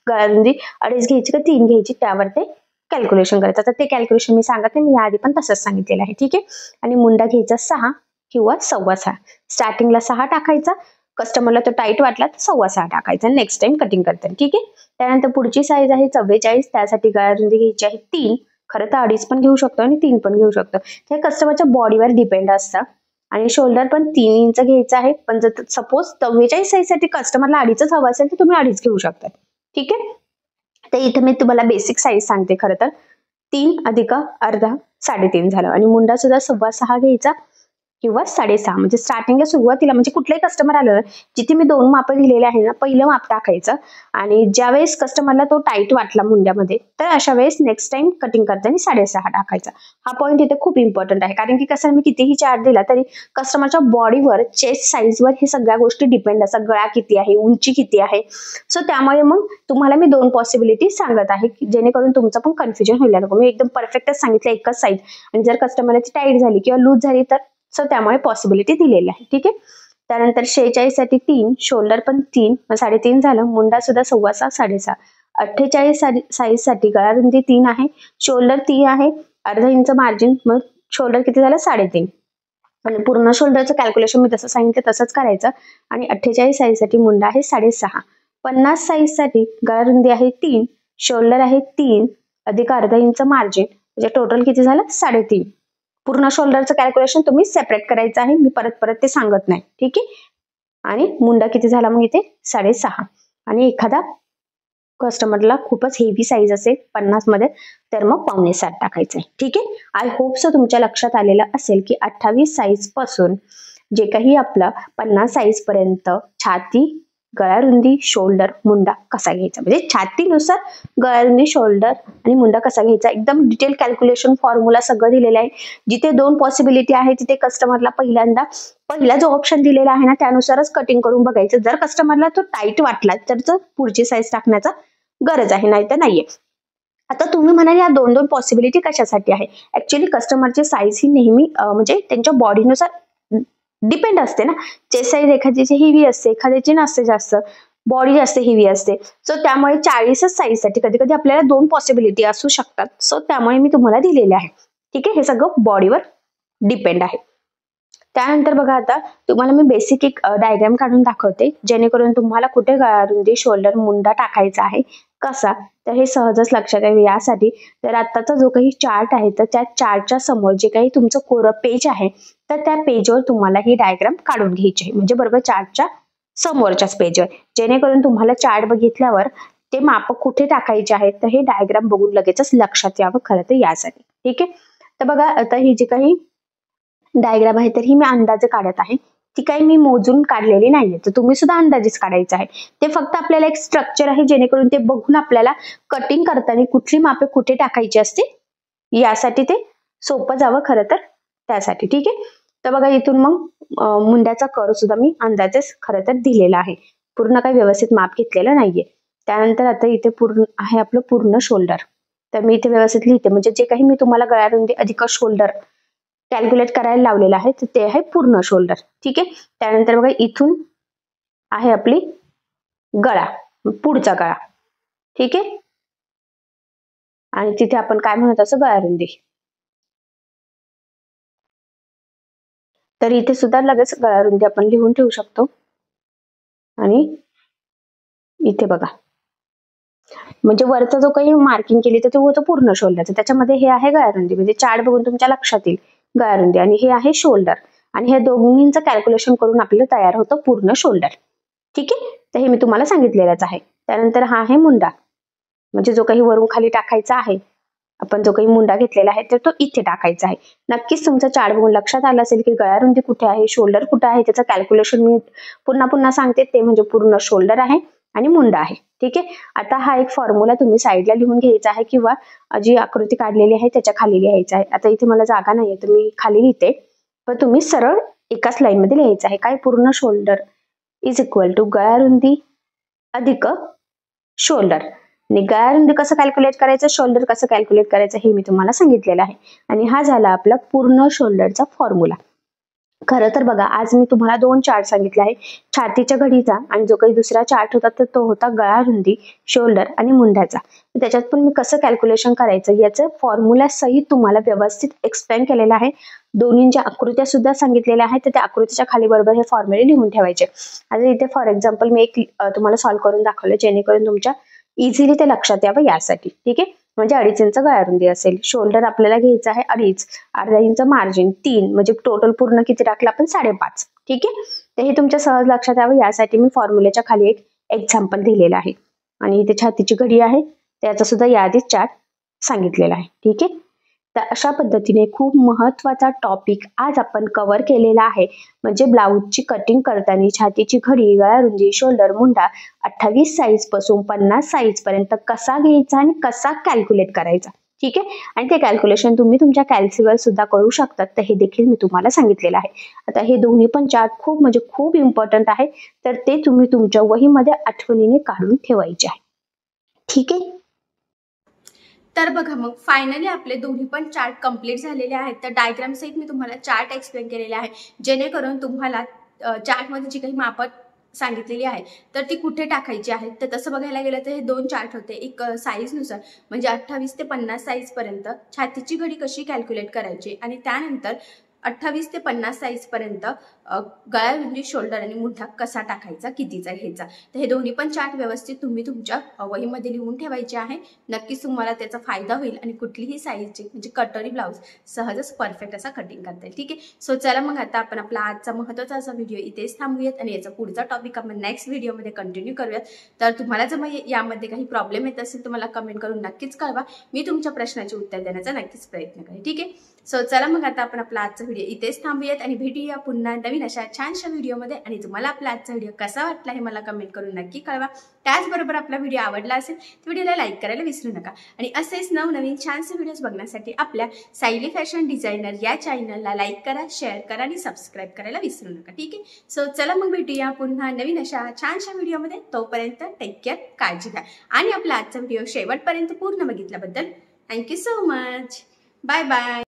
[SPEAKER 2] गळारुंदी 2.5 घ्यायची का 3 घ्यायची त्यावर ते कॅल्क्युलेशन करायचं. तर ते कॅल्क्युलेशन मी सांगत नाही, मी याआधी पण तसंच सांगितलेलं आहे. ठीक आहे. आणि मुंडा घ्यायचा 6 किंवा 6.25. स्टार्टिंगला 6 टाकायचा, कस्टमरला तो टाईट वाटला तर 6.25 टाकायचा नेक्स्ट टाइम कटिंग करताना. ठीक आहे. त्यानंतर पुढची साईज आहे 44, त्यासाठी गळारुंदी घ्यायची आहे 3. खरं तर 2.5 पण घेऊ शकतो आणि 3 पण घेऊ शकतो, हे कस्टमरच्या बॉडीवर डिपेंड असतं. आणि शोल्डर पण 3 इंच घ्यायचं आहे. पण जर सपोज 44 साईज साठी कस्टमरला 2.5च हवं असेल तर तुम्ही 2.5 घेऊ शकता. ठीक आहे. तर इथे मी तुम्हाला बेसिक साईज सांगते. खरं तर 3 अधिक अर्धा 3.5 झालं. आणि मुंडा सुद्धा 6.25 घ्यायचा किंवा 6.5. म्हणजे स्टार्टिंगला सुरुवातीला म्हणजे कुठलाही कस्टमर आलं जिथे मी 2 माप दिलेले आहे ना, पहिलं माप टाकायचं. आणि ज्यावेळेस कस्टमरला तो टाईट वाटला मुंड्यामध्ये तर अशा वेळेस नेक्स्ट टाइम कटिंग करताना 6.5 टाकायचा. हा पॉईंट इथे खूप इम्पॉर्टंट आहे, कारण की कसं मी कितीही चार्ट दिला तरी कस्टमरच्या बॉडीवर, चेस्ट साईजवर हे सगळ्या गोष्टी डिपेंड असतात. गळा किती आहे, उंची किती आहे. सो त्यामुळे मग तुम्हाला मी 2 पॉसिबिलिटी सांगत आहे, जेणेकरून तुमचं पण कन्फ्युजन व्हायला नको. मी एकदम परफेक्टच सांगितलं एकच साईज, आणि जर कस्टमरची टाईट झाली किंवा लूज झाली तर सो त्यामुळे पॉसिबिलिटी दिलेली आहे. ठीक आहे. त्यानंतर 46 साठी 3, शोल्डर पण 3, 3.5 झालं. मुंडा सुद्धा 6.25 6.5. 48 साईज साठी गळारुंदी 3 आहे, शोल्डर 3 आहे, अर्धा इंच मार्जिन, मग शोल्डर किती झालं 3.5. आणि पूर्ण शोल्डरचं कॅल्क्युलेशन मी जसं सांगितलं तसंच करायचं. आणि 48 साईज साठी मुंडा आहे 6.5. 50 साईज साठी गळारुंदी आहे 3, शोल्डर आहे 3 अधिक अर्धा इंच मार्जिन, म्हणजे टोटल किती झालं 3.5. पूर्ण शोल्डरचं कॅल्क्युलेशन तुम्ही सेपरेट करायचं आहे, मी परत ते सांगत नाही. ठीक आहे. आणि मुंडा किती झाला मग इथे 6.5. आणि एखादा कस्टमरला खूपच हेवी साईज असेल 50 मध्ये तर मग 6.25 टाकायचंय. ठीक आहे. आय होप सो तुमच्या लक्षात आलेलं असेल की 28 साईज पासून जे काही आपलं 50 साईज पर्यंत छाती, गळारुंदी, शोल्डर, मुंडा कसा घ्यायचा, म्हणजे छातीनुसार गळारुंदी, शोल्डर आणि मुंडा कसा घ्यायचा, एकदम डिटेल कॅल्क्युलेशन फॉर्म्युला सगळं दिलेलं आहे. जिथे 2 पॉसिबिलिटी आहे तिथे कस्टमरला पहिला जो ऑप्शन दिलेला आहे ना त्यानुसारच कटिंग करून बघायचं. जर कस्टमरला तो टाईट वाटला तर पुढची साईज टाकण्याचा गरज आहे, नाही तर नाहीये. आता तुम्ही म्हणाल या 2 पॉसिबिलिटी कशासाठी आहे. ऍक्च्युली कस्टमरची साईज ही नेहमी म्हणजे त्यांच्या बॉडीनुसार डिपेंड असते ना. चेस्ट साईज एखाद्याची हेवी असते, एखाद्याची नसते जास्त, बॉडी जास्त हेवी असते. सो त्यामुळे 40 साईज साठी कधी कधी आपल्याला 2 पॉसिबिलिटी असू शकतात. सो त्यामुळे मी तुम्हाला दिलेले आहे. ठीक आहे. हे सगळं बॉडीवर डिपेंड आहे. त्यानंतर बघा, आता तुम्हाला मी बेसिक एक डायग्राम काढून दाखवते, जेणेकरून तुम्हाला कुठे गळारुंदी, शोल्डर, मुंडा टाकायचा आहे कसा, तर हे सहजच लक्षात येईल यासाठी. तर आताचा जो काही चार्ट आहे तर त्या चार्टच्या समोर जे काही तुमचं कोरं पेज आहे तर त्या पेजवर तुम्हाला ही डायग्राम काढून घ्यायची आहे, म्हणजे बरोबर चार्टच्या समोरच्याच पेजवर, जेणेकरून तुम्हाला चार्ट बघितल्यावर ते माप कुठे टाकायचे आहेत तर हे डायग्राम बघून लगेचच लक्षात यावं खरं तर यासाठी. ठीक आहे. तर बघा, आता ही जी काही डायग्राम आहे तर ही मी अंदाजे काढत आहे, ती काही मी मोजून काढलेली नाहीये, तर तुम्ही सुद्धा अंदाजेच काढायचं आहे. ते फक्त आपल्याला एक स्ट्रक्चर आहे, जेणेकरून ते बघून आपल्याला कटिंग करताना कुठली मापे कुठे टाकायची असते यासाठी ते सोपं जावं खरं तर त्यासाठी. ठीक आहे. तर बघा, इथून मग मुंड्याचा कर्व सुद्धा मी अंदाजेच खरं तर दिलेला आहे, पूर्ण काही व्यवस्थित माप घेतलेलं नाहीये. त्यानंतर आता इथे पूर्ण आहे आपलं पूर्ण शोल्डर, तर मी इथे व्यवस्थित लिहिते, म्हणजे जे काही मी तुम्हाला गळारुंदी अधिक शोल्डर कॅल्क्युलेट करायला लावलेलं आहे तर ते आहे पूर्ण शोल्डर. ठीक आहे. त्यानंतर बघा, इथून आहे आपली गळा, पुढचा गळा. ठीक आहे. आणि तिथे आपण काय म्हणत असं गळारुंदी. तर इथे सुद्धा लगेच गळारुंदी आपण लिहून ठेवू शकतो. आणि इथे बघा, म्हणजे वरचा जो काही मार्किंग केली तर ते होतं पूर्ण शोल्डरचं. त्याच्यामध्ये हे आहे गळारुंदी, म्हणजे चार्ट बघून तुमच्या लक्षात येईल गळारुंदी, आणि हे आहे शोल्डर, आणि हे दोन्हींचं कॅल्क्युलेशन करून आपल्याला तयार होतं पूर्ण शोल्डर. ठीक आहे, तर हे मी तुम्हाला सांगितलेलंच आहे. त्यानंतर हा आहे मुंडा, म्हणजे जो काही वरून खाली टाकायचा आहे, आपण जो काही मुंडा घेतलेला आहे तर तो इथे टाकायचा आहे. नक्कीच तुमचा चार्ट बघून लक्षात आलं असेल की गळारुंदी कुठे आहे, शोल्डर कुठे आहे. त्याचं कॅल्क्युलेशन मी पुन्हा पुन्हा सांगते, ते म्हणजे पूर्ण शोल्डर आहे आणि मुंडा आहे. ठीक आहे, आता हा एक फॉर्म्युला तुम्ही साईडला लिहून घ्यायचा आहे, किंवा जी आकृती काढलेली आहे त्याच्या खाली लिहायचं आहे. आता इथे मला जागा नाहीये तर मी खाली लिहिते, पण तुम्ही सरळ एकाच लाईन मध्ये लिहायचं आहे. काय, पूर्ण शोल्डर इज इक्वल टू गळारुंदी अधिक शोल्डर. आणि गळारुंदी कसं कॅल्क्युलेट करायचं, शोल्डर कसं कॅल्क्युलेट करायचं हे मी तुम्हाला सांगितलेलं आहे. आणि हा झाला आपला पूर्ण शोल्डरचा फॉर्म्युला. खरं तर बघा, आज मी तुम्हाला 2 चार्ट सांगितले आहे, छातीच्या घडीचा, आणि जो काही दुसरा चार्ट होता तर तो होता गळारुंदी, शोल्डर आणि मुंड्याचा. त्याच्यात पण मी कसं कॅल्क्युलेशन करायचं याचं फॉर्म्युला सहित तुम्हाला व्यवस्थित एक्सप्लेन केलेलं आहे. दोन्हींच्या आकृत्या सुद्धा सांगितलेल्या आहेत, तर त्या आकृतीच्या खाली बरोबर हे फॉर्म्युले लिहून ठेवायचे. आता इथे फॉर एक्झाम्पल मी एक तुम्हाला सॉल्व्ह करून दाखवलं, जेणेकरून तुमच्या इझिली ते लक्षात यावं यासाठी. ठीक आहे, म्हणजे 2.5 इंच गळारुंदी असेल, शोल्डर आपल्याला घ्यायचं आहे 2.5, अर्धा इंच मार्जिन 3, म्हणजे टोटल पूर्ण किती टाकलं आपण 5.5. ठीक आहे, तर हे तुमच्या सहज लक्षात यावं यासाठी मी फॉर्म्युल्याच्या खाली एक एक्झाम्पल दिलेलं आहे. आणि इथे छातीची घडी आहे, त्याचा सुद्धा याआधीच चार्ट सांगितलेला आहे. ठीक आहे, तर अशा पद्धतीने खूप महत्वाचा टॉपिक आज आपण कव्हर केलेला आहे, म्हणजे ब्लाऊजची कटिंग करताना छातीची घडी, गळारुंदी, शोल्डर, मुंडा 28 साईज पासून 50 साईज पर्यंत कसा घ्यायचा आणि कसा कॅल्क्युलेट करायचा. ठीक आहे, आणि ते कॅल्क्युलेशन तुम्ही तुमच्या कॅल्सीवर सुद्धा करू शकतात, तर हे देखील मी तुम्हाला सांगितलेलं आहे. आता हे दोन्ही पण चार्ट खूप म्हणजे खूप इम्पॉर्टंट आहे, तर ते तुम्ही तुमच्या वहीमध्ये आठवणीने काढून ठेवायचे आहे. ठीक आहे,
[SPEAKER 1] तर बघा, मग फायनली आपले दोन्ही पण चार्ट कंप्लीट झालेले आहेत. तर डायग्राम सहित मी तुम्हाला चार्ट एक्सप्लेन केलेले आहे, जेणेकरून तुम्हाला चार्टमध्ये जी काही मापं सांगितलेली आहे तर ती कुठे टाकायची आहे. तर तसं बघायला गेलं तर हे 2 चार्ट होते, एक साईजनुसार, म्हणजे 28 ते 50 साईजपर्यंत छातीची घडी कशी कॅल्क्युलेट करायची, आणि त्यानंतर 28 ते 50 साईजपर्यंत गळारुंदी, शोल्डर आणि मुंडा कसा टाकायचा, कितीचा घ्यायचा. तर हे दोन्ही पण चार्ट व्यवस्थित तुम्ही तुमच्या वहीमध्ये लिहून ठेवायचे आहे. नक्कीच तुम्हाला त्याचा फायदा होईल आणि कुठलीही साईजची म्हणजे कटोरी ब्लाऊज सहजच परफेक्ट असा कटिंग करता येईल. ठीक आहे, सो चला मग आता आपण आपला आजचा महत्त्वाचा असा व्हिडिओ इथेच थांबूयात, आणि याचा पुढचा टॉपिक आपण नेक्स्ट व्हिडिओमध्ये कंटिन्यू करूयात. तर तुम्हाला जर मग यामध्ये काही प्रॉब्लेम येत असेल तर मला कमेंट करून नक्कीच कळवा, मी तुमच्या प्रश्नाचे उत्तर देण्याचा नक्कीच प्रयत्न करेन. ठीक आहे, सो चला मग आता आपण आपला आजचा व्हिडिओ इथेच थांबूयात आणि भेटूया पुन्हा नवीन अशा छानशा व्हिडिओमध्ये. आणि तुम्हाला आपला आजचा व्हिडिओ कसा वाटला हे मला कमेंट करून नक्की कळवा. त्याचबरोबर आपला व्हिडिओ आवडला असेल तर व्हिडिओला लाईक करायला विसरू नका. आणि असेच नवनवीन छानसे व्हिडिओज बघण्यासाठी आपल्या सायली फॅशन डिझायनर या चॅनलला लाईक करा, शेअर करा आणि सबस्क्राईब करायला विसरू नका. ठीक आहे, सो चला मग भेटूया पुन्हा नवीन अशा छानशा व्हिडिओमध्ये. तोपर्यंत टेक केअर, काळजी घ्या. आणि आपला आजचा व्हिडिओ शेवटपर्यंत पूर्ण बघितल्याबद्दल thank you so much. Bye bye.